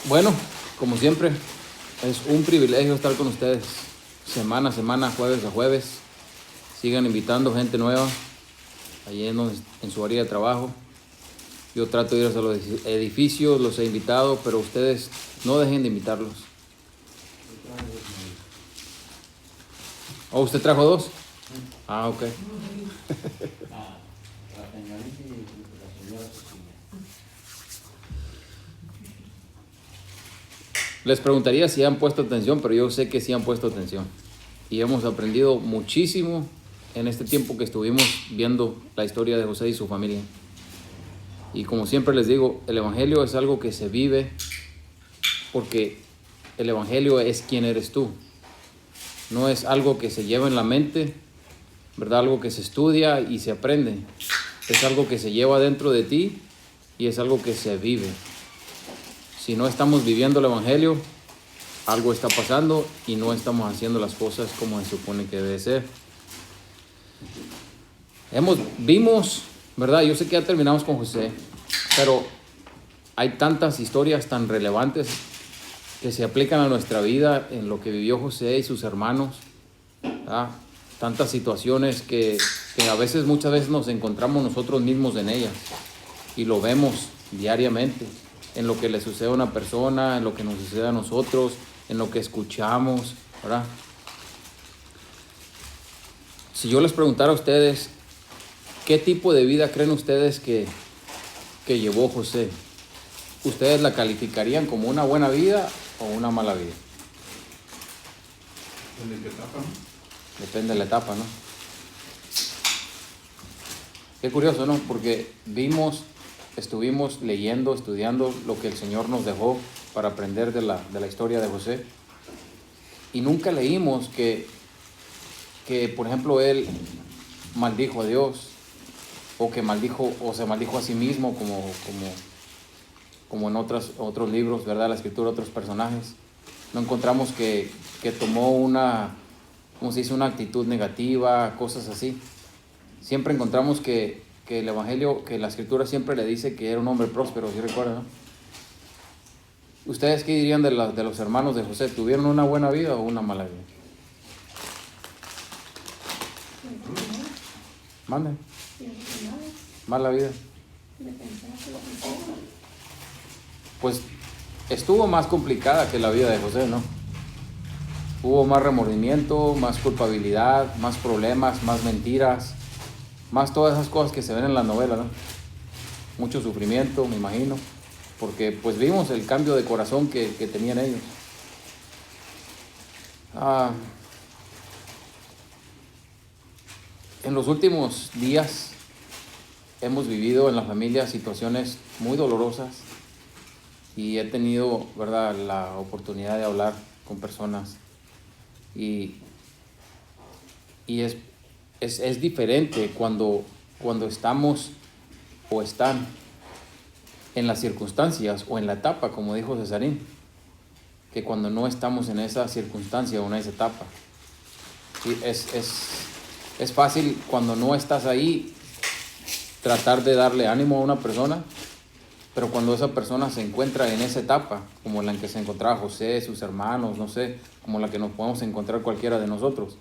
Bueno, como siempre, es un privilegio estar con ustedes semana a semana, jueves a jueves. Sigan invitando gente nueva allí en su área de trabajo. Yo trato de ir a los edificios, los he invitado, pero ustedes no dejen de invitarlos. ¿Oh, usted trajo dos? Ah, ok. Les preguntaría si han puesto atención, pero yo sé que sí han puesto atención. Y hemos aprendido muchísimo en este tiempo que estuvimos viendo la historia de José y su familia. Y como siempre les digo, el Evangelio es algo que se vive porque el Evangelio es quién eres tú. No es algo que se lleva en la mente, ¿verdad? Algo que se estudia y se aprende. Es algo que se lleva dentro de ti y es algo que se vive. Si no estamos viviendo el Evangelio, algo está pasando y no estamos haciendo las cosas como se supone que debe ser. Vimos, ¿verdad? Yo sé que ya terminamos con José, pero hay tantas historias tan relevantes que se aplican a nuestra vida en lo que vivió José y sus hermanos, ¿verdad? Tantas situaciones que muchas veces nos encontramos nosotros mismos en ellas y lo vemos diariamente, en lo que le sucede a una persona, en lo que nos sucede a nosotros, en lo que escuchamos, ¿verdad? Si yo les preguntara a ustedes, ¿qué tipo de vida creen ustedes que llevó José? ¿Ustedes la calificarían como una buena vida o una mala vida? ¿Depende de qué etapa, no? Depende de la etapa, ¿no? Qué curioso, ¿no? Porque estuvimos leyendo, estudiando lo que el Señor nos dejó para aprender de la historia de José. Y nunca leímos que por ejemplo, él maldijo a Dios, o que se maldijo a sí mismo, como en otros libros, ¿verdad? La escritura, otros personajes. No encontramos que tomó una actitud negativa, cosas así. Siempre encontramos que el Evangelio, que la escritura siempre le dice que era un hombre próspero, ¿sí recuerdan, no? ¿Ustedes qué dirían de los hermanos de José? ¿Tuvieron una buena vida o una mala vida? Mande. Mala vida. Pues estuvo más complicada que la vida de José, ¿no? Hubo más remordimiento, más culpabilidad, más problemas, más mentiras, más todas esas cosas que se ven en la novela, ¿no? Mucho sufrimiento, me imagino, porque pues vimos el cambio de corazón que tenían ellos. En los últimos días hemos vivido en la familia situaciones muy dolorosas y he tenido, ¿verdad?, la oportunidad de hablar con personas y es diferente cuando estamos o están en las circunstancias o en la etapa, como dijo Cesarín, que cuando no estamos en esa circunstancia o en esa etapa. Sí, es fácil cuando no estás ahí tratar de darle ánimo a una persona, pero cuando esa persona se encuentra en esa etapa, como la en que se encontraba José, sus hermanos, no sé, como la que nos podemos encontrar cualquiera de nosotros,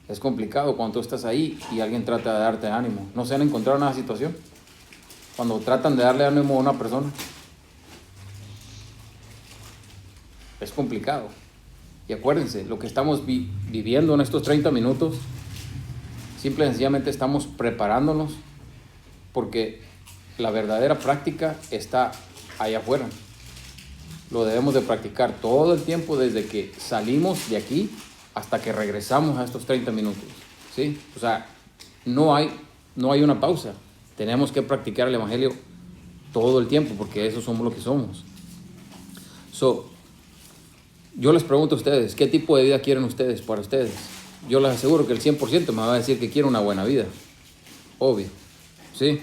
es complicado cuando tú estás ahí y alguien trata de darte ánimo. ¿No se han encontrado en una situación? Cuando tratan de darle ánimo a una persona, es complicado. Y acuérdense, lo que estamos viviendo en estos 30 minutos, simple y sencillamente estamos preparándonos porque la verdadera práctica está allá afuera. Lo debemos de practicar todo el tiempo desde que salimos de aquí hasta que regresamos a estos 30 minutos, ¿sí? O sea, no hay una pausa. Tenemos que practicar el Evangelio todo el tiempo porque eso somos lo que somos. Yo les pregunto a ustedes, ¿qué tipo de vida quieren ustedes para ustedes? Yo les aseguro que el 100% me va a decir que quiere una buena vida. Obvio, ¿sí?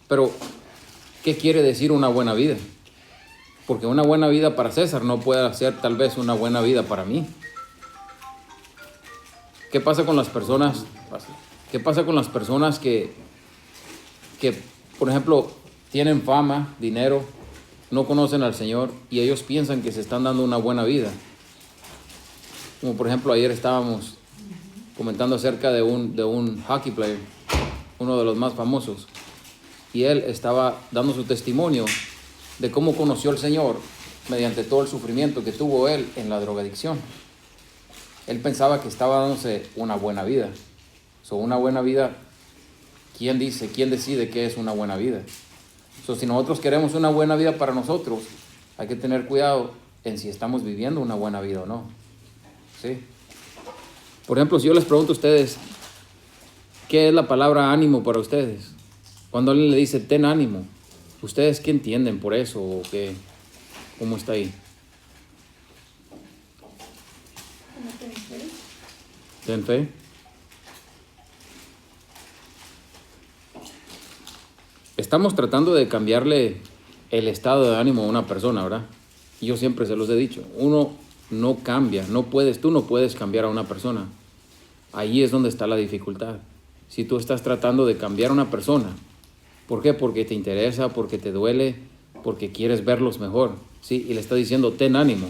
Pero, ¿qué quiere decir una buena vida? Porque una buena vida para César no puede ser tal vez una buena vida para mí. ¿Qué pasa con las personas? ¿Qué pasa con las personas que por ejemplo, tienen fama, dinero, no conocen al Señor y ellos piensan que se están dando una buena vida. Como por ejemplo ayer estábamos comentando acerca de un hockey player, uno de los más famosos, y él estaba dando su testimonio de cómo conoció al Señor mediante todo el sufrimiento que tuvo él en la drogadicción. Él pensaba que estaba dándose una buena vida. Una buena vida, ¿quién decide qué es una buena vida? Si nosotros queremos una buena vida para nosotros, hay que tener cuidado en si estamos viviendo una buena vida o no. ¿Sí? Por ejemplo, si yo les pregunto a ustedes, ¿qué es la palabra ánimo para ustedes? Cuando alguien le dice, ten ánimo, ¿ustedes qué entienden por eso? ¿O qué? ¿Cómo está ahí? ¿Ten fe? Estamos tratando de cambiarle el estado de ánimo a una persona, ¿verdad? Y yo siempre se los he dicho, uno no cambia, tú no puedes cambiar a una persona. Ahí es donde está la dificultad. Si tú estás tratando de cambiar a una persona, ¿por qué? Porque te interesa, porque te duele, porque quieres verlos mejor, ¿sí? Y le está diciendo, ten ánimo.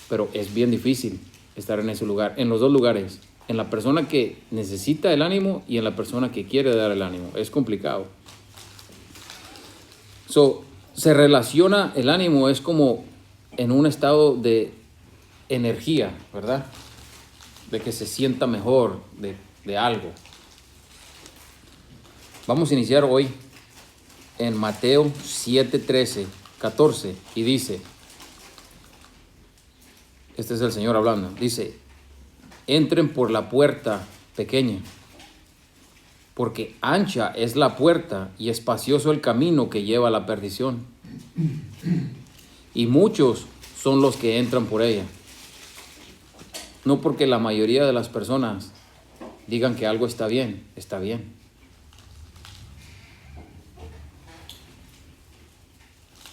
Pero es bien difícil estar en ese lugar, en los dos lugares, en la persona que necesita el ánimo y en la persona que quiere dar el ánimo. Es complicado. Se relaciona, el ánimo es como en un estado de energía, ¿verdad? De que se sienta mejor de algo. Vamos a iniciar hoy en Mateo 7, 13, 14 y dice, este es el Señor hablando, dice, entren por la puerta pequeña, porque ancha es la puerta y espacioso el camino que lleva a la perdición, y muchos son los que entran por ella. No porque la mayoría de las personas digan que algo está bien, está bien.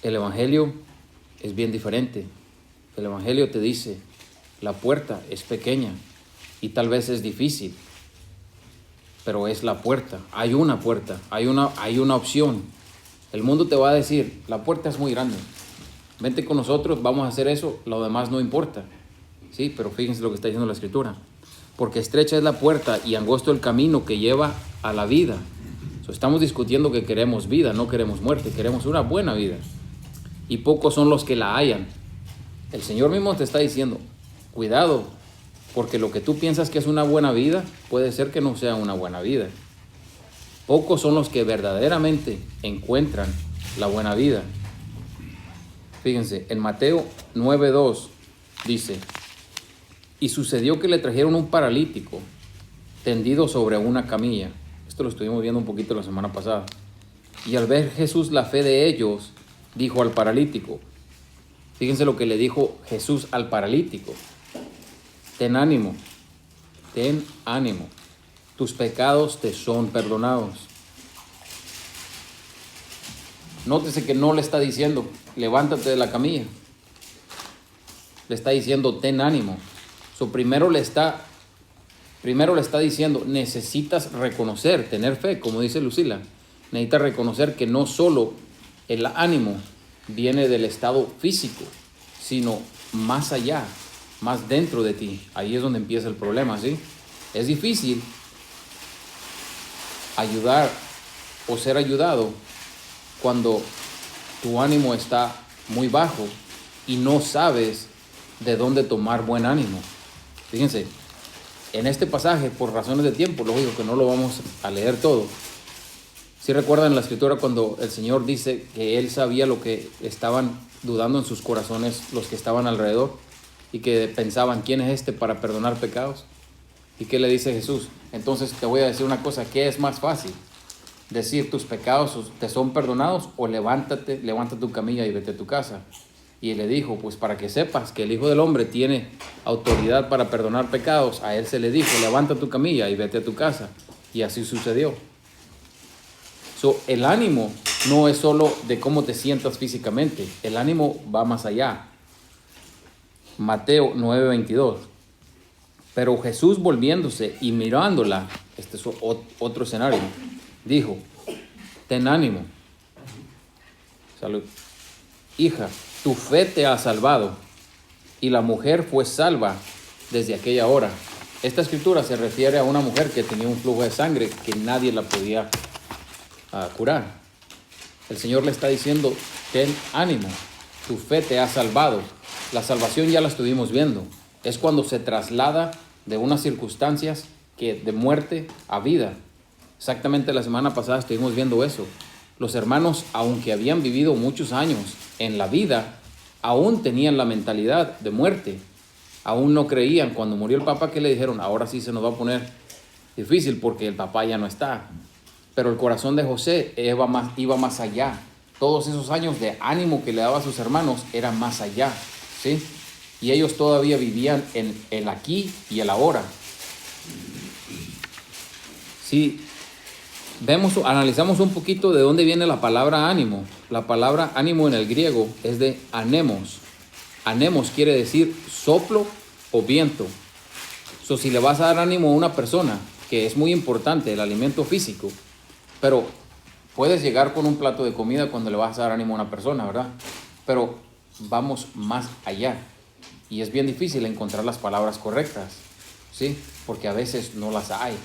El Evangelio es bien diferente. El Evangelio te dice, la puerta es pequeña y tal vez es difícil, pero es la puerta. Hay una puerta, hay una opción. El mundo te va a decir, la puerta es muy grande. Vente con nosotros, vamos a hacer eso, lo demás no importa. Sí, pero fíjense lo que está diciendo la Escritura. Porque estrecha es la puerta y angosto el camino que lleva a la vida. Estamos discutiendo que queremos vida, no queremos muerte, queremos una buena vida. Y pocos son los que la hallan. El Señor mismo te está diciendo, cuidado, porque lo que tú piensas que es una buena vida, puede ser que no sea una buena vida. Pocos son los que verdaderamente encuentran la buena vida. Fíjense, en Mateo 9:2 dice, y sucedió que le trajeron un paralítico tendido sobre una camilla. Esto lo estuvimos viendo un poquito la semana pasada. Y al ver Jesús la fe de ellos, dijo al paralítico, fíjense lo que le dijo Jesús al paralítico, ten ánimo, tus pecados te son perdonados. Nótese que no le está diciendo, levántate de la camilla. Le está diciendo, ten ánimo. Primero le está diciendo, necesitas reconocer, tener fe, como dice Lucila. Necesitas reconocer que no solo el ánimo viene del estado físico, sino más allá, más dentro de ti. Ahí es donde empieza el problema, ¿sí? Es difícil ayudar o ser ayudado cuando tu ánimo está muy bajo y no sabes de dónde tomar buen ánimo. Fíjense, en este pasaje, por razones de tiempo, lógico que no lo vamos a leer todo. ¿Sí recuerdan la Escritura cuando el Señor dice que Él sabía lo que estaban dudando en sus corazones los que estaban alrededor y que pensaban, ¿quién es este para perdonar pecados? ¿Y qué le dice Jesús? Entonces te voy a decir una cosa, ¿qué es más fácil? Decir tus pecados te son perdonados o levanta tu camilla y vete a tu casa. Y le dijo, pues para que sepas que el Hijo del Hombre tiene autoridad para perdonar pecados, a él se le dijo, levanta tu camilla y vete a tu casa. Y así sucedió. El ánimo no es solo de cómo te sientas físicamente, el ánimo va más allá. Mateo 9:22. Pero Jesús volviéndose y mirándola, este es otro escenario, dijo, ten ánimo. Salud. hija, tu fe te ha salvado. Y la mujer fue salva desde aquella hora. Esta escritura se refiere a una mujer que tenía un flujo de sangre que nadie la podía curar. El Señor le está diciendo, ten ánimo, tu fe te ha salvado. La salvación ya la estuvimos viendo. Es cuando se traslada de unas circunstancias de muerte a vida. Exactamente la semana pasada estuvimos viendo eso. Los hermanos, aunque habían vivido muchos años en la vida, aún tenían la mentalidad de muerte. Aún no creían. Cuando murió el papá, que le dijeron, ahora sí se nos va a poner difícil porque el papá ya no está. Pero el corazón de José iba más allá. Todos esos años de ánimo que le daba a sus hermanos eran más allá, ¿sí? Y ellos todavía vivían en el aquí y el ahora. Sí, analizamos un poquito de dónde viene la palabra ánimo. La palabra ánimo en el griego es de anemos. Anemos quiere decir soplo o viento. Si le vas a dar ánimo a una persona, que es muy importante el alimento físico, pero puedes llegar con un plato de comida cuando le vas a dar ánimo a una persona, ¿verdad? Pero vamos más allá. Y es bien difícil encontrar las palabras correctas, ¿sí? Porque a veces no las hay.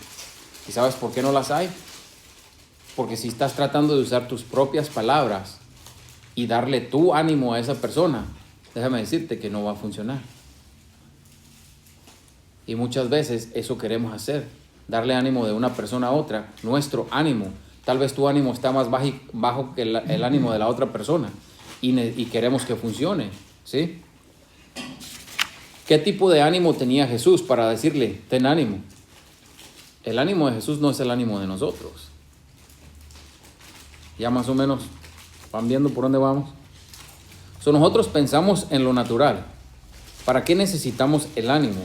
¿Y sabes por qué no las hay? Porque si estás tratando de usar tus propias palabras y darle tu ánimo a esa persona, déjame decirte que no va a funcionar. Y muchas veces eso queremos hacer, darle ánimo de una persona a otra, nuestro ánimo. Tal vez tu ánimo está más bajo que el ánimo de la otra persona y queremos que funcione, ¿sí? ¿Qué tipo de ánimo tenía Jesús para decirle, ten ánimo? El ánimo de Jesús no es el ánimo de nosotros. Ya más o menos van viendo por dónde vamos. Nosotros pensamos en lo natural. ¿Para qué necesitamos el ánimo?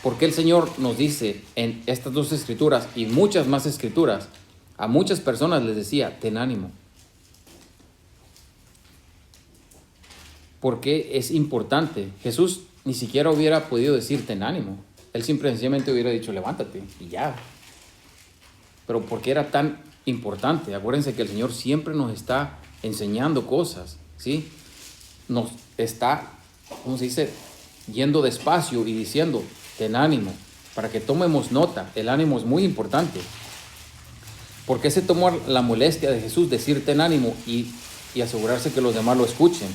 Porque el Señor nos dice en estas dos escrituras y muchas más escrituras, a muchas personas les decía, ten ánimo. Porque es importante. Jesús ni siquiera hubiera podido decir ten ánimo. Él simplemente hubiera dicho levántate y ya. Pero porque era tan importante. Acuérdense que el Señor siempre nos está enseñando cosas, ¿sí? Nos está, ¿cómo se dice? Yendo despacio y diciendo, ten ánimo, para que tomemos nota. El ánimo es muy importante. ¿Por qué se tomó la molestia de Jesús decir ten ánimo y asegurarse que los demás lo escuchen?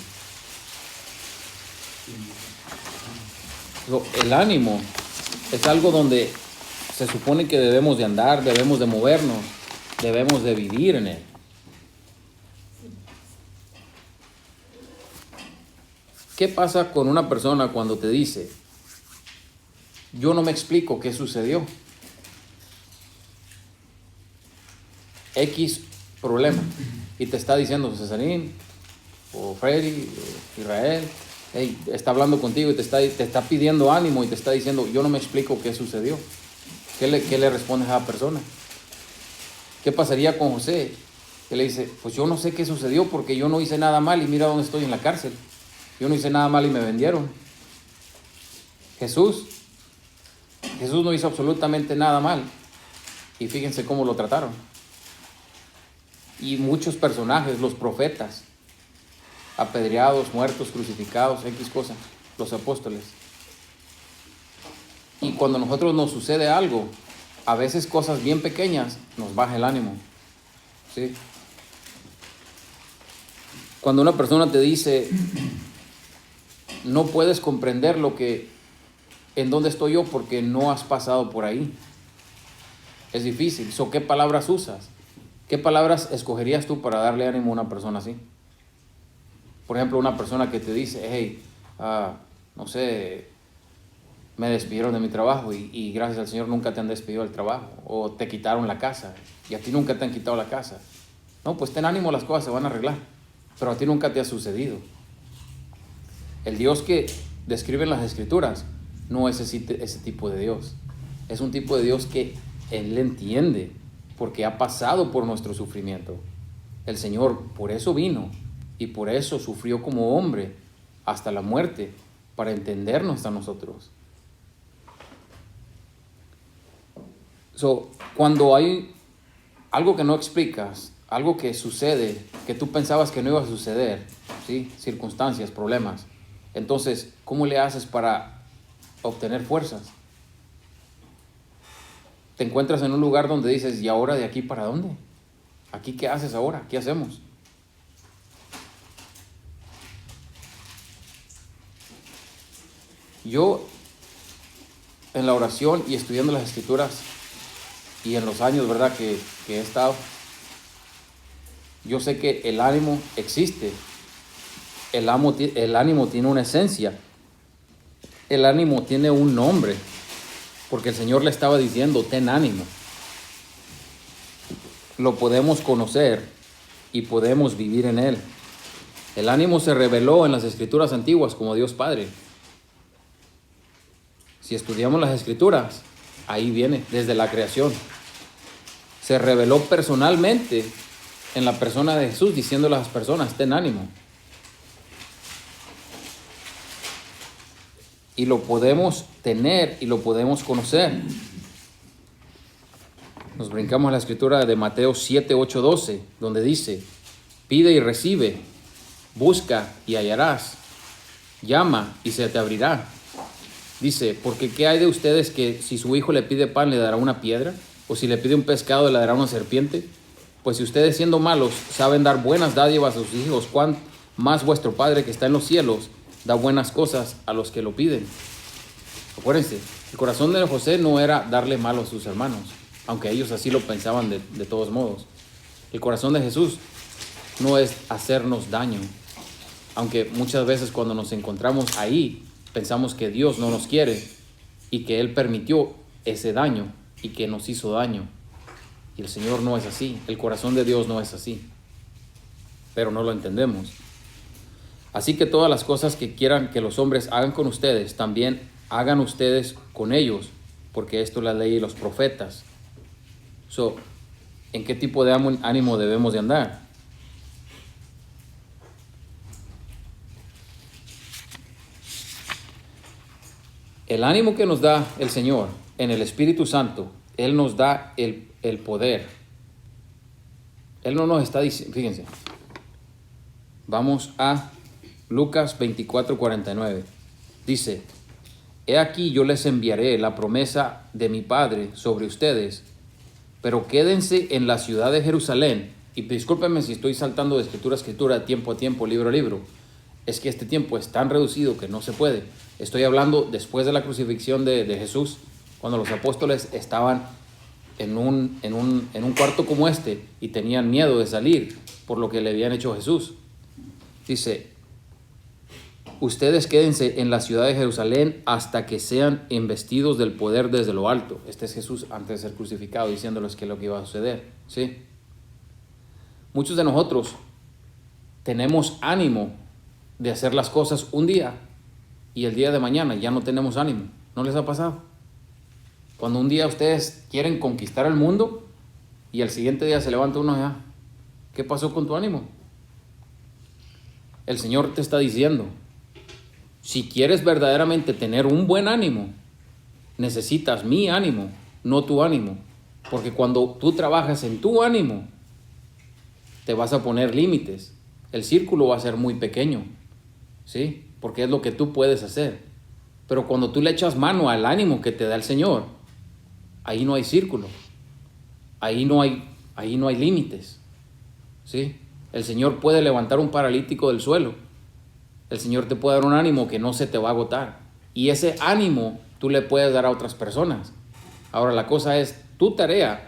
El ánimo es algo donde se supone que debemos de andar, debemos de movernos, debemos de vivir en él. ¿Qué pasa con una persona cuando te dice, yo no me explico qué sucedió? X problema. Y te está diciendo Cesarín, o Freddy, o Israel, hey, está hablando contigo y te está pidiendo ánimo y te está diciendo, yo no me explico qué sucedió. ¿Qué le respondes a esa persona? ¿Qué pasaría con José? Que le dice, pues yo no sé qué sucedió porque yo no hice nada mal y mira dónde estoy en la cárcel. Yo no hice nada mal y me vendieron. Jesús no hizo absolutamente nada mal. Y fíjense cómo lo trataron. Y muchos personajes, los profetas, apedreados, muertos, crucificados, X cosas, los apóstoles. Y cuando a nosotros nos sucede algo, a veces cosas bien pequeñas nos baja el ánimo, ¿sí? Cuando una persona te dice, no puedes comprender en dónde estoy yo porque no has pasado por ahí. Es difícil. ¿Qué palabras usas? ¿Qué palabras escogerías tú para darle ánimo a una persona así? Por ejemplo, una persona que te dice, hey, no sé, me despidieron de mi trabajo y gracias al Señor nunca te han despedido del trabajo. O te quitaron la casa y a ti nunca te han quitado la casa. No, pues ten ánimo, las cosas se van a arreglar. Pero a ti nunca te ha sucedido. El Dios que describe en las Escrituras no es ese tipo de Dios. Es un tipo de Dios que Él entiende porque ha pasado por nuestro sufrimiento. El Señor por eso vino y por eso sufrió como hombre hasta la muerte para entendernos a nosotros. Cuando hay algo que no explicas, algo que sucede, que tú pensabas que no iba a suceder, ¿sí? Circunstancias, problemas. Entonces, ¿cómo le haces para obtener fuerzas? Te encuentras en un lugar donde dices, ¿y ahora de aquí para dónde? ¿Aquí qué haces ahora? ¿Qué hacemos? Yo, en la oración y estudiando las Escrituras, y en los años, ¿verdad?, que he estado, yo sé que el ánimo existe. El ánimo tiene una esencia. El ánimo tiene un nombre. Porque el Señor le estaba diciendo, ten ánimo. Lo podemos conocer y podemos vivir en él. El ánimo se reveló en las Escrituras antiguas como Dios Padre. Si estudiamos las Escrituras, ahí viene, desde la creación. Se reveló personalmente en la persona de Jesús, diciéndole a las personas, ten ánimo. Y lo podemos tener y lo podemos conocer. Nos brincamos a la escritura de Mateo 7, 8, 12, donde dice, pide y recibe, busca y hallarás, llama y se te abrirá. Dice, porque ¿qué hay de ustedes que si su hijo le pide pan le dará una piedra? ¿O si le pide un pescado le dará una serpiente? Pues si ustedes siendo malos saben dar buenas dádivas a sus hijos, ¿cuán más vuestro Padre que está en los cielos da buenas cosas a los que lo piden? Acuérdense, el corazón de José no era darle malo a sus hermanos, aunque ellos así lo pensaban de todos modos. El corazón de Jesús no es hacernos daño, aunque muchas veces cuando nos encontramos ahí, pensamos que Dios no nos quiere y que Él permitió ese daño y que nos hizo daño. Y el Señor no es así, el corazón de Dios no es así, pero no lo entendemos. Así que todas las cosas que quieran que los hombres hagan con ustedes, también hagan ustedes con ellos, porque esto es la ley y los profetas. ¿En qué tipo de ánimo debemos de andar? El ánimo que nos da el Señor en el Espíritu Santo, Él nos da el poder. Él no nos está diciendo, fíjense, vamos a Lucas 24, 49. Dice, he aquí yo les enviaré la promesa de mi Padre sobre ustedes, pero quédense en la ciudad de Jerusalén. Y discúlpenme si estoy saltando de escritura a escritura, tiempo a tiempo, libro a libro. Es que este tiempo es tan reducido que no se puede. Estoy hablando después de la crucifixión de Jesús, cuando los apóstoles estaban en un cuarto como este y tenían miedo de salir por lo que le habían hecho a Jesús. Dice, ustedes quédense en la ciudad de Jerusalén hasta que sean investidos del poder desde lo alto. Este es Jesús antes de ser crucificado, diciéndoles que es lo que iba a suceder, ¿sí? Muchos de nosotros tenemos ánimo de hacer las cosas un día y el día de mañana ya no tenemos ánimo. ¿No les ha pasado? Cuando un día ustedes quieren conquistar el mundo y al siguiente día se levanta uno ya, ¿qué pasó con tu ánimo? El Señor te está diciendo, si quieres verdaderamente tener un buen ánimo, necesitas mi ánimo, no tu ánimo. Porque cuando tú trabajas en tu ánimo, te vas a poner límites. El círculo va a ser muy pequeño, ¿sí? Porque es lo que tú puedes hacer. Pero cuando tú le echas mano al ánimo que te da el Señor, ahí no hay círculo. Ahí no hay límites, ¿sí? El Señor puede levantar un paralítico del suelo. El Señor te puede dar un ánimo que no se te va a agotar. Y ese ánimo tú le puedes dar a otras personas. Ahora la cosa es, tu tarea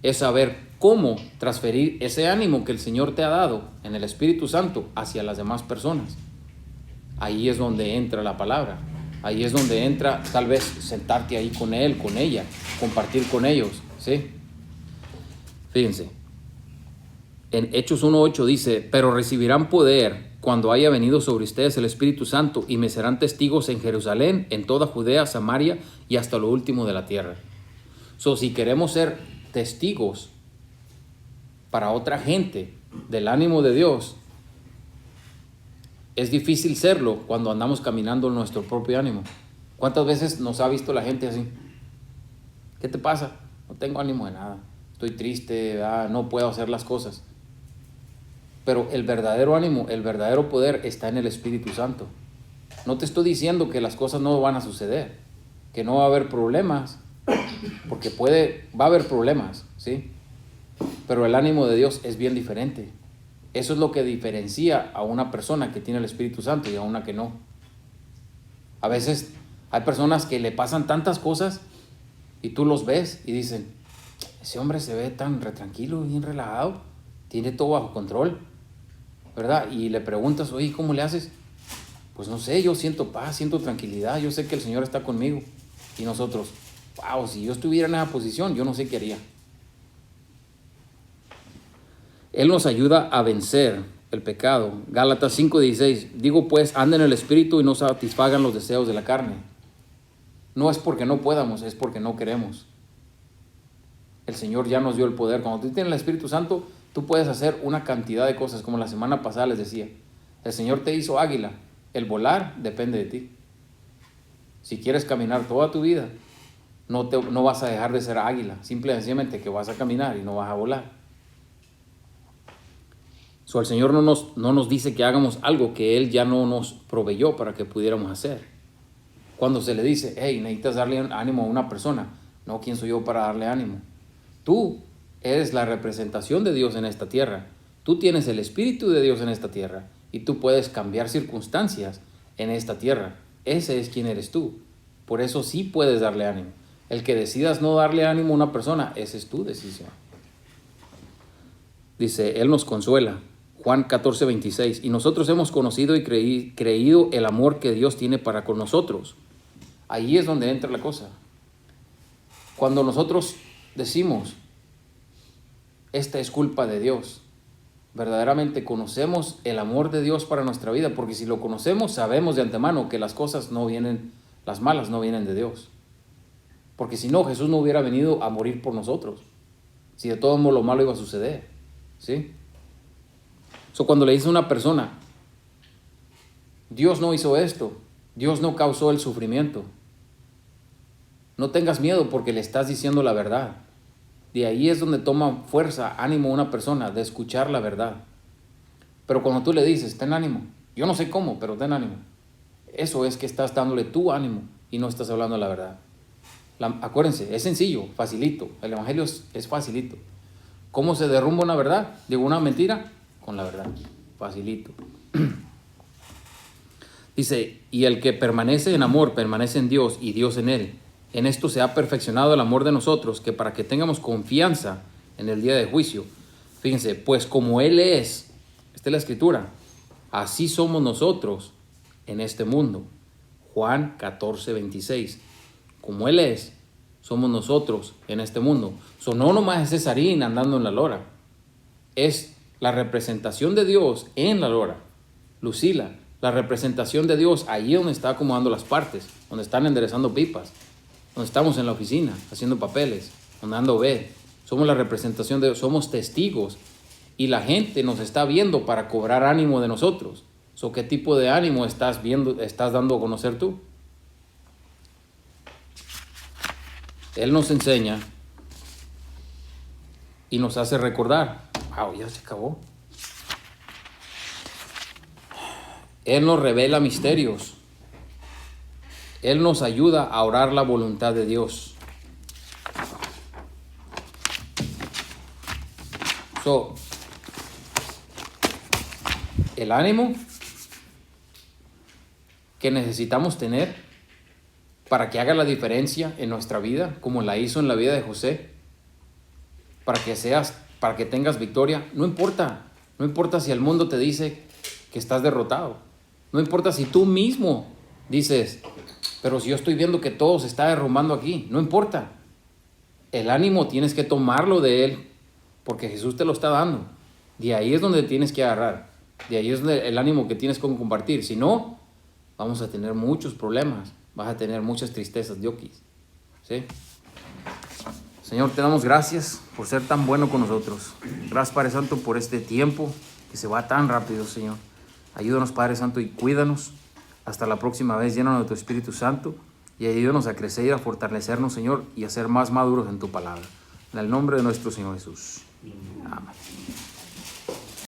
es saber cómo transferir ese ánimo que el Señor te ha dado en el Espíritu Santo hacia las demás personas. Ahí es donde entra la palabra. Ahí es donde entra tal vez sentarte ahí con él, con ella, compartir con ellos, ¿sí? Fíjense. En Hechos 1:8 dice, pero recibirán poder cuando haya venido sobre ustedes el Espíritu Santo y me serán testigos en Jerusalén, en toda Judea, Samaria y hasta lo último de la tierra. Si queremos ser testigos para otra gente del ánimo de Dios, es difícil serlo cuando andamos caminando en nuestro propio ánimo. ¿Cuántas veces nos ha visto la gente así? ¿Qué te pasa? No tengo ánimo de nada. estoy triste, no puedo hacer las cosas. Pero el verdadero ánimo, el verdadero poder está en el Espíritu Santo. No te estoy diciendo que las cosas no van a suceder, que no va a haber problemas, porque va a haber problemas, ¿sí? Pero el ánimo de Dios es bien diferente. Eso es lo que diferencia a una persona que tiene el Espíritu Santo y a una que no. A veces hay personas que le pasan tantas cosas y tú los ves y dicen, ese hombre se ve tan tranquilo, bien relajado, tiene todo bajo control, ¿verdad? Y le preguntas, oye, ¿cómo le haces? Pues no sé, yo siento paz, siento tranquilidad, yo sé que el Señor está conmigo. Y nosotros, wow, si yo estuviera en esa posición, yo no sé qué haría. Él nos ayuda a vencer el pecado. Gálatas 5:16, digo pues, anden en el Espíritu y no satisfagan los deseos de la carne. No es porque no podamos, es porque no queremos. El Señor ya nos dio el poder. Cuando tú tienes el Espíritu Santo, tú puedes hacer una cantidad de cosas, como la semana pasada les decía. El Señor te hizo águila. El volar depende de ti. Si quieres caminar toda tu vida, no vas a dejar de ser águila. Simple y sencillamente que vas a caminar y no vas a volar. El Señor no nos dice que hagamos algo que Él ya no nos proveyó para que pudiéramos hacer. Cuando se le dice, hey, necesitas darle ánimo a una persona. No, ¿quién soy yo para darle ánimo? Tú eres la representación de Dios en esta tierra. Tú tienes el Espíritu de Dios en esta tierra y tú puedes cambiar circunstancias en esta tierra. Ese es quien eres tú. Por eso sí puedes darle ánimo. El que decidas no darle ánimo a una persona, esa es tu decisión. Dice, Él nos consuela. Juan 14:26. Y nosotros hemos conocido y creído el amor que Dios tiene para con nosotros. Ahí es donde entra la cosa. Cuando nosotros decimos, esta es culpa de Dios, verdaderamente conocemos el amor de Dios para nuestra vida, porque si lo conocemos, sabemos de antemano que las cosas no vienen, las malas no vienen de Dios. Porque si no, Jesús no hubiera venido a morir por nosotros, si de todo modo lo malo iba a suceder, ¿sí? Cuando le dice a una persona, Dios no hizo esto, Dios no causó el sufrimiento, no tengas miedo porque le estás diciendo la verdad. De ahí es donde toma fuerza, ánimo una persona de escuchar la verdad. Pero cuando tú le dices, ten ánimo, yo no sé cómo, pero ten ánimo, eso es que estás dándole tu ánimo y no estás hablando la verdad. Acuérdense, es sencillo, facilito, el evangelio es facilito. ¿Cómo se derrumba una verdad? ¿Digo una mentira? Con la verdad, facilito. Dice, y el que permanece en amor, permanece en Dios y Dios en él. En esto se ha perfeccionado el amor de nosotros, que para que tengamos confianza en el día de juicio. Fíjense, pues como Él es, esta es la escritura, así somos nosotros en este mundo. Juan 14:26. Como Él es, somos nosotros en este mundo. No nomás es Cesarín andando en la lora, es la representación de Dios en la lora. Lucila, la representación de Dios allí donde está acomodando las partes, donde están enderezando pipas, donde estamos en la oficina haciendo papeles, donde ando ve. Somos la representación de Dios, somos testigos y la gente nos está viendo para cobrar ánimo de nosotros. ¿Qué tipo de ánimo estás dando a conocer tú? Él nos enseña y nos hace recordar. Wow, ya se acabó. Él nos revela misterios. Él nos ayuda a orar la voluntad de Dios. El ánimo que necesitamos tener para que haga la diferencia en nuestra vida, como la hizo en la vida de José, para que tengas victoria, no importa si el mundo te dice que estás derrotado, no importa si tú mismo dices, pero si yo estoy viendo que todo se está derrumbando aquí, no importa. El ánimo tienes que tomarlo de Él, porque Jesús te lo está dando. De ahí es donde tienes que agarrar. De ahí es donde el ánimo que tienes que compartir. Si no, vamos a tener muchos problemas. Vas a tener muchas tristezas, diokis. ¿Sí? Señor, te damos gracias por ser tan bueno con nosotros. Gracias, Padre Santo, por este tiempo que se va tan rápido, Señor. Ayúdanos, Padre Santo, y cuídanos. Hasta la próxima vez, llénanos de tu Espíritu Santo y ayúdanos a crecer y a fortalecernos, Señor, y a ser más maduros en tu palabra. En el nombre de nuestro Señor Jesús. Amén.